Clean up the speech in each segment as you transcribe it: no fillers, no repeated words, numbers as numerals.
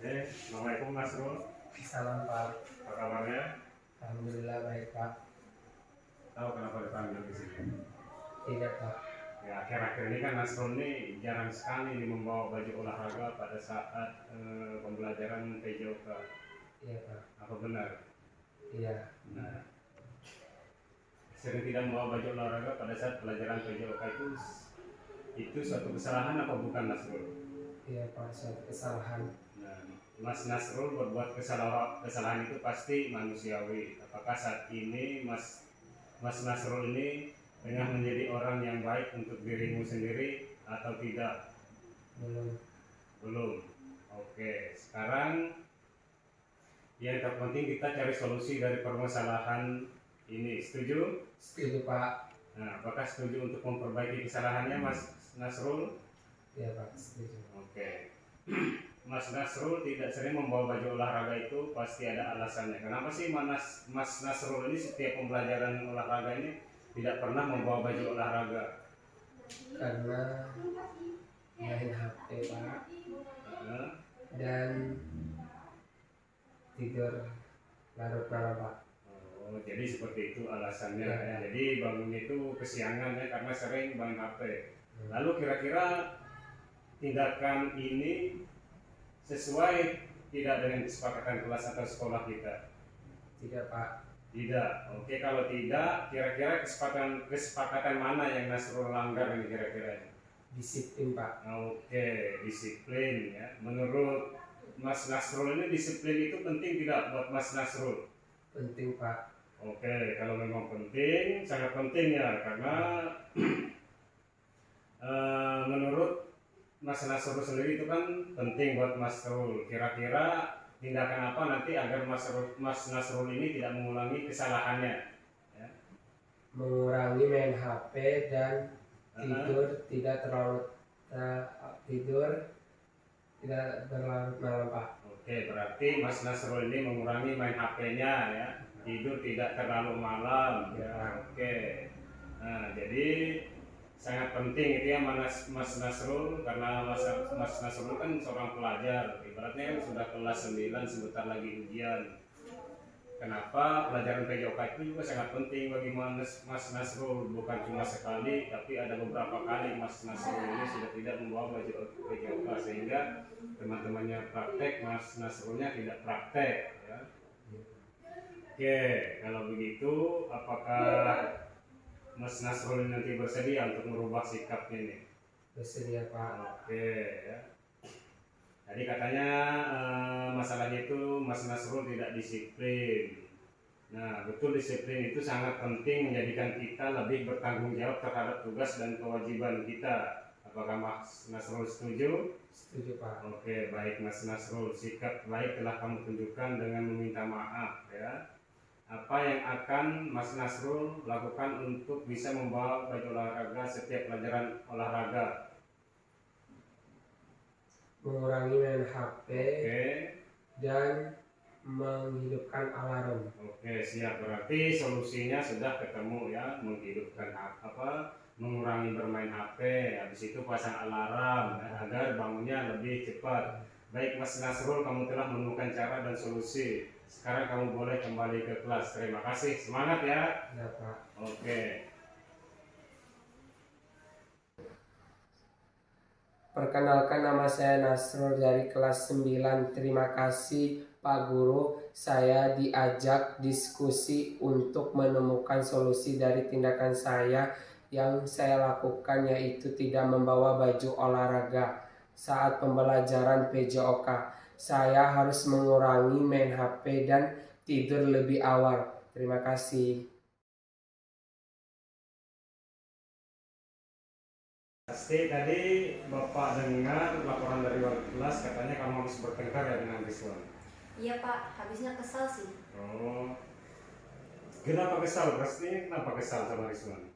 Assalamualaikum Mas Rul. Salam Pak. Apa kabarnya? Alhamdulillah baik Pak. Tahu kenapa dipanggil di sini? Tidak Pak. Ya, akhir-akhir ini kan Mas Rul ini jarang sekali nih membawa baju olahraga pada saat pembelajaran PJOK. Iya Pak. Apa benar? Iya. Nah, sering tidak membawa baju olahraga pada saat pelajaran PJOK itu suatu kesalahan apa bukan Mas Rul? Iya Pak, suatu kesalahan. Nah, Mas Nasrul berbuat kesalahan itu pasti manusiawi. Apakah saat ini Mas Nasrul ini tengah menjadi orang yang baik untuk dirimu sendiri atau tidak? Belum. Oke, sekarang yang terpenting kita cari solusi dari permasalahan ini. Setuju? Setuju Pak. Nah, apakah setuju untuk memperbaiki kesalahannya Mas Nasrul? Iya Pak, setuju. Oke. Mas Nasrul tidak sering membawa baju olahraga itu pasti ada alasannya. Kenapa sih Mas Nasrul ini setiap pembelajaran olahraga ini tidak pernah membawa baju olahraga? Karena main HP Pak. Dan tidur larut malam Pak. Oh, jadi seperti itu alasannya. Ya. Jadi bangun itu kesiangan ya karena sering main HP. Lalu kira-kira tindakan ini sesuai tidak dengan kesepakatan kelas atau sekolah kita? Tidak Pak. Tidak. Oke, kalau tidak, kira-kira kesepakatan mana yang Nasrul langgar ini kira-kira? Disiplin Pak. Oke, disiplin ya. Menurut Mas Nasrul ini disiplin itu penting tidak buat Mas Nasrul? Penting Pak. Oke, kalau memang penting, sangat penting ya, karena menurut Mas Nasrul sendiri itu kan penting buat Mas Nasrul. Kira-kira tindakan apa nanti agar Mas Nasrul ini tidak mengulangi kesalahannya? Ya. Mengurangi main HP dan tidak berlarut malam Pak. Oke, berarti Mas Nasrul ini mengurangi main HP-nya ya, tidur tidak terlalu malam. Ya. Oke. Nah, jadi sangat penting itu ya Mas Nasrul, karena Mas Nasrul kan seorang pelajar, ibaratnya kan sudah kelas 9, sebentar lagi ujian. Kenapa pelajaran PJOK itu juga sangat penting bagi Mas Nasrul, bukan cuma sekali tapi ada beberapa kali Mas Nasrul ini sudah tidak membawa baju PJOK sehingga teman-temannya praktek, Mas Nasrulnya tidak praktek ya. Oke, kalau begitu apakah Mas Nasrul nanti bersedia untuk merubah sikapnya ini? Bersedia Pak. Oke ya. Jadi katanya masalahnya itu Mas Nasrul tidak disiplin. Nah, betul, disiplin itu sangat penting menjadikan kita lebih bertanggung jawab terhadap tugas dan kewajiban kita. Apakah Mas Nasrul setuju? Setuju Pak. Oke, baik Mas Nasrul. Sikap baik telah kamu tunjukkan dengan meminta maaf ya. Apa yang akan Mas Nasrul lakukan untuk bisa membawa baju olahraga setiap pelajaran olahraga? Mengurangi main HP. Oke. Dan menghidupkan alarm. Oke, siap. Berarti solusinya sudah ketemu ya, menghidupkan mengurangi bermain HP, habis itu pasang alarm ya, agar bangunnya lebih cepat. Baik Mas Nasrul, kamu telah menemukan cara dan solusi. Sekarang kamu boleh kembali ke kelas. Terima kasih, semangat ya. Ya Pak. Oke. Perkenalkan, nama saya Nasrul dari kelas 9. Terima kasih Pak Guru. Saya diajak diskusi untuk menemukan solusi dari tindakan saya yang saya lakukan, yaitu tidak membawa baju olahraga saat pembelajaran PJOK. Saya harus mengurangi main HP dan tidur lebih awal. Terima kasih. Pasti tadi Bapak dengar laporan dari wali kelas, katanya kamu habis bertengkar ya dengan Rizwan. Iya Pak, habisnya kesal sih. Oh, kenapa kesal? Pastinya kenapa kesal sama Rizwan?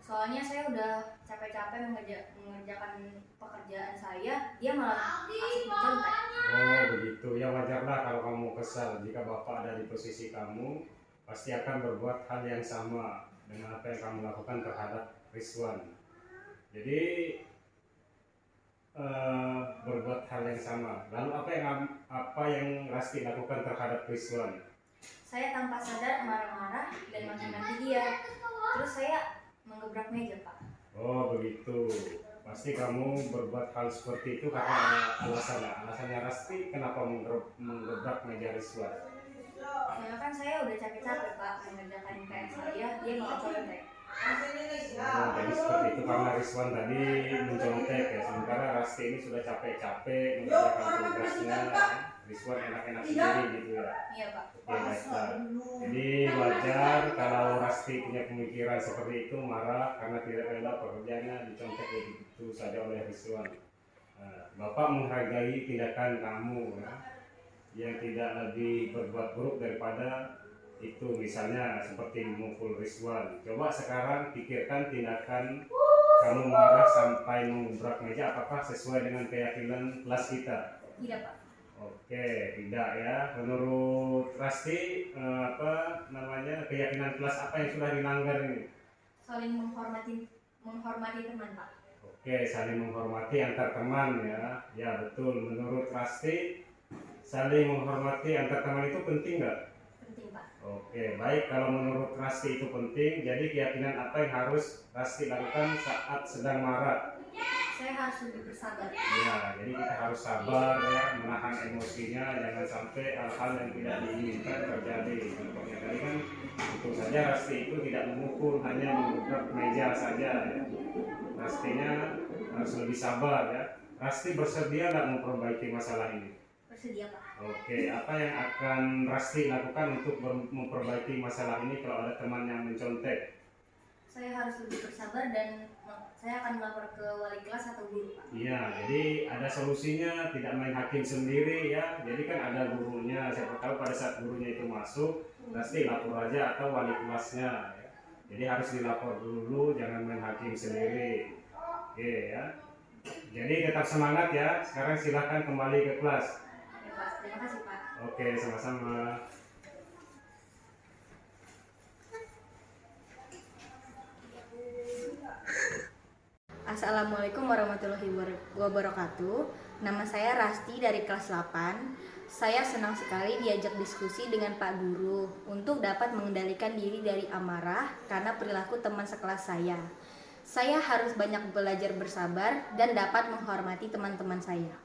Soalnya saya udah capek-capek mengerjakan pekerjaan saya, dia malah asik mencontek. Oh begitu, ya wajarlah kalau kamu kesal. Jika Bapak ada di posisi kamu, pasti akan berbuat hal yang sama dengan apa yang kamu lakukan terhadap Rizwan. Jadi berbuat hal yang sama. Lalu apa yang Rasti lakukan terhadap Rizwan? Saya tanpa sadar marah-marah dan maki-maki dia. Terus saya menggebrak meja, Pak. Oh begitu. Pasti kamu berbuat hal seperti itu karena ada alasannya. Alasannya Rasti kenapa menggebrak meja Rizwan? Ya kan saya udah capek-capek, Pak, mengerjakan PR saya, dia malah contek. Oh, jadi seperti itu karena Rizwan tadi mencontek ya. Sementara Rasti ini sudah capek-capek mengerjakan tugasnya. Rizwan enak-enak sendiri gitu ya. Iya, Pak. Oke, baiklah. Jadi wajar kalau Rasti punya pemikiran seperti itu, marah karena tidak rela pekerjaannya dicontek begitu saja oleh Rizwan. Bapak menghargai tindakan kamu ya, yang tidak lebih berbuat buruk daripada itu, misalnya seperti memukul Rizwan. Coba sekarang pikirkan tindakan kamu marah sampai mengubrak meja apakah sesuai dengan keyakinan kelas kita? Tidak, Pak. Oke, tidak ya. Menurut Rasti keyakinan kelas apa yang sudah dilanggar ini? Saling menghormati teman, Pak. Oke, saling menghormati antar teman ya. Ya betul. Menurut Rasti saling menghormati antar teman itu penting nggak? Penting, Pak. Oke, baik. Kalau menurut Rasti itu penting, jadi keyakinan apa yang harus Rasti lakukan saat sedang marah? Saya harus lebih bersabar. Ya, jadi kita harus sabar ya, menahan emosinya, jangan sampai hal-hal yang tidak diinginkan terjadi. Contohnya tadi kan, tentu saja Rasti itu tidak memukul, hanya menggebrak meja saja. Ya. Rastinya harus lebih sabar ya. Rasti bersedia nggak memperbaiki masalah ini? Bersedia, Pak. Oke, apa yang akan Rasti lakukan untuk memperbaiki masalah ini kalau ada teman yang mencontek? Saya harus lebih bersabar dan saya akan melapor ke wali kelas atau guru, Pak. Iya, jadi ada solusinya, tidak main hakim sendiri ya. Jadi kan ada gurunya, siapa tahu pada saat gurunya itu masuk, Rasti lapor aja atau wali kelasnya ya. Jadi harus dilapor dulu, jangan main hakim sendiri. Oke ya. Jadi tetap semangat ya. Sekarang silahkan kembali ke kelas. Ya, Pak. Terima kasih, Pak. Oke, sama-sama. Assalamualaikum warahmatullahi wabarakatuh. Nama saya Rasti dari kelas 8. Saya senang sekali diajak diskusi dengan Pak Guru untuk dapat mengendalikan diri dari amarah karena perilaku teman sekelas saya. Saya harus banyak belajar bersabar dan dapat menghormati teman-teman saya.